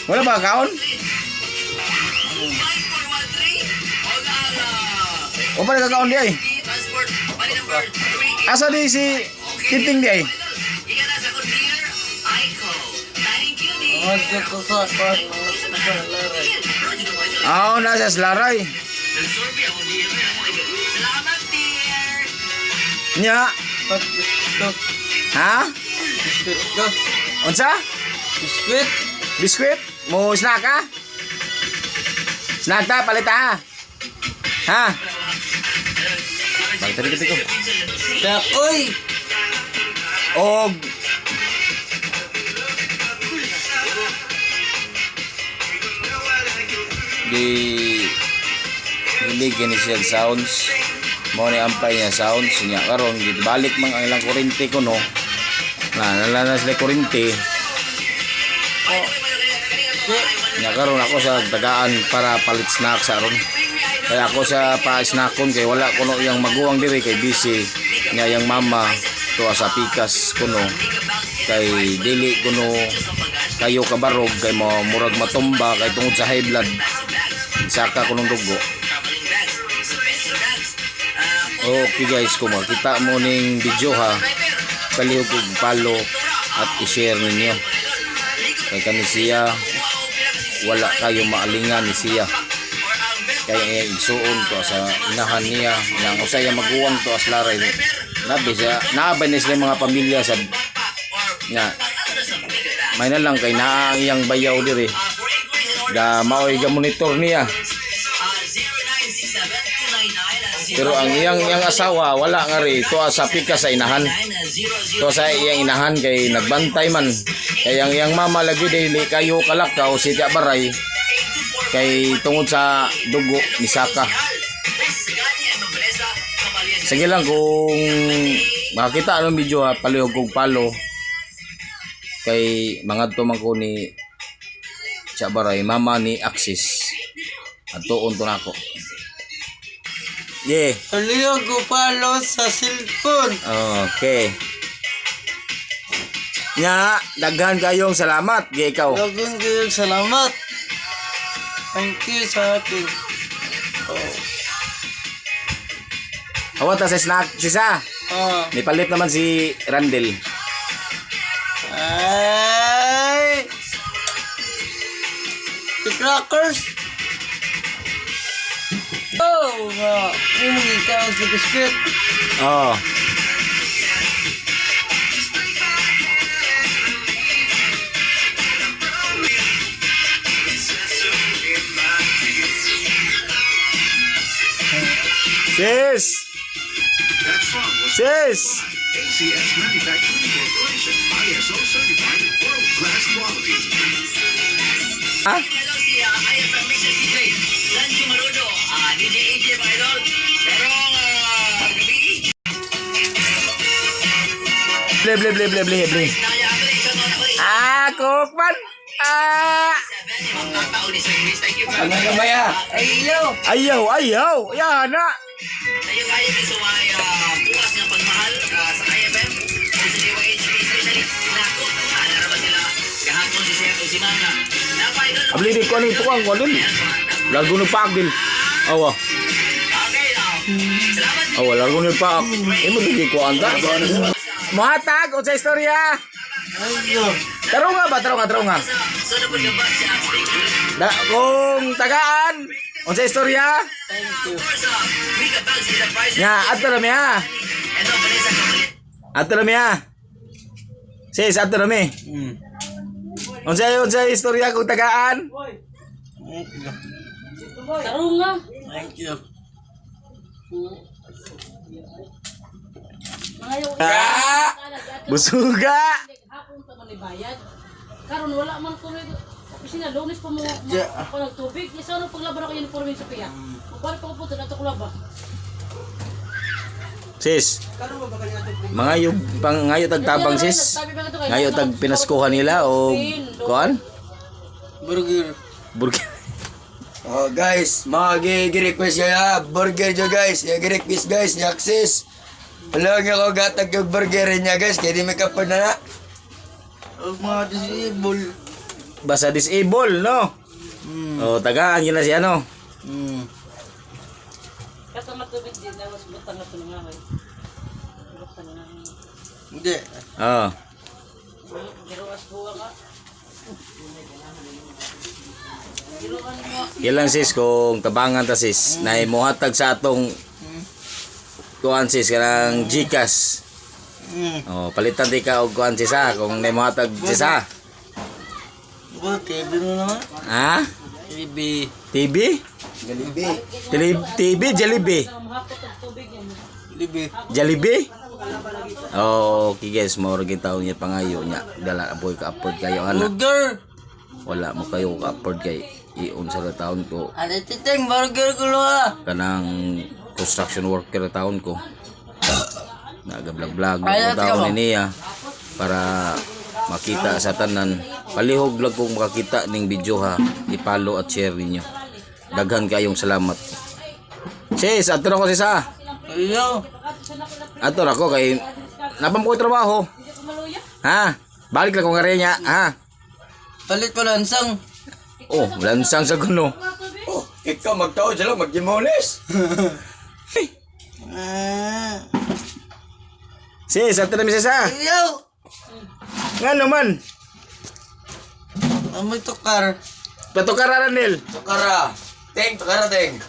Wala ba kaon? O pa nagkakaon di ay? Asa di si Tinting di ay? Nasa Slaray. Nya. Ha? Unsa? Biskwit? Mo snack ka? Snack ta, palita ha? Ha? Bang, tadi ko. Oy! Og hindi gini siya sounds mo ni ampay niya sounds niya karon balik mang ang ilang kurente ko no nalanas na kurente niya karon ako sa tagaan para palit snack sa ron kaya ako sa pa-snackon kay wala kuno yang maguwang diri kay busy niya yang mama to sa pikas kuno kay dili kuno kayo kabarog kay mo murag matumba kay tungod sa high blood saka kunong dugo. Okay guys, kung makita mo ning video ha, palihog og follow at i-share ninyo kay kani siya wala kayo maalingan ni siya kaya igsuon to sa inahan niya nang usay maguwang to as laray nabi siya naabay ni sila mga pamilya sa nga may na lang kay naa ang iyang bayaw diri ga maoy ga monitor niya pero ang iyang asawa wala nga ri to sa pikas sa inahan to sa iyang inahan kay nagbantay man kay ang iyang mama lagi dili kayo kalakaw si Tia Baray kay tungod sa dugo ni Saka. Sige lang kung makakita anong video ha, palihog kong palo kay mga tumang ko ni Tia Baray, mama ni Axis at tuon to nako. Yeah. Palihog ko palo sa cellphone. Okay. Nya, daghan kayong salamat. Gay ikaw. Daghan kayong salamat. Thank you sa akin. Awat sa snack, sisa. May palit naman si Randel. Ay! The crackers. Ini kau si biskuit. Sis! Sis! ACS Manufacturing Corporation, ISO certified world-class quality. Ha? Ble. Kokman. Ano namaya? Ayaw. Yan na. Bukas ng pagmahal sa IFM sa DYHP especially nako naraba sila kahapon si Sir Usimanga napaidol Abli di ko ni tukang ko din. Lagu ni Pak din. Awa. okay salamat Lagu ni Pak. Imo di ko anda. Mahatag o sa istorya. Tarong nga. so napod ka ba siya Da kung tagaan o sa istorya. Nya ato na miya. Ato na miya. Sis ato na mi. Unsa istorya kung tagaan? Tarong nga. Thank you. Busuga. Hapon pa man ibayad. Karon wala man ko opisina Lunes pa mo nagtubig. Isa ano paglaban ako uniforme sa piya. Magbalik pa ko po ato ko laba. Sis. Mga yung ngayo tagtabang sis. Ngayo tag pinaskuhan nila o kuan? Burger. Oh guys, mag-request ya burger jo guys. Ya request guys, ni Axis. Wala nga ko gatag yung burger niya guys, kaya di may kapag na. Mga disable. basta disable, no? O, tagaan yun na siya, no? Kato matubig din, nawas butang na ito nga kayo. Butang na. Hindi. Oo. Giroas buwa ka. Giroan mo. Yan lang sis, kung tabangan ta sis, na imuhatag sa atong kuan sis, kanang Gcash. O, palitan di ka og kuan sis ha, kung imuhatag sis ha. TV mo naman. Ha? TV. TV? Jollibee. TV, Jollibee. Mahapot ang tubig yan. TV. Jollibee? Oh, okay guys, mo rin taon niya pangayo niya. Dala boy ka upload kayo ana. Burger. Wala mo kayo ka upload kay iun sa taon ko. Ano titeng burger ko lo Kanang construction worker taon ko. Nagablag-vlog Ay, ko taon mo. niya para makita sa tanan. Palihog lang kung makakita ning video ha. I-follow at share ninyo. Daghan kayong salamat. Sis, ato na ko sis ha. Ayaw. Ato na ko kay napam ko trabaho. Ha? Balik lang ko nga rin niya, ha? Palit ko lansang. Oh, lansang sa kuno. Oh, ikaw magtao sila, mag-gimones. Sis, ato na mi sis ha. Ayaw. Nga naman. Amoy tukar. Patukara Ranil. Tukara. Teng, tukara teng.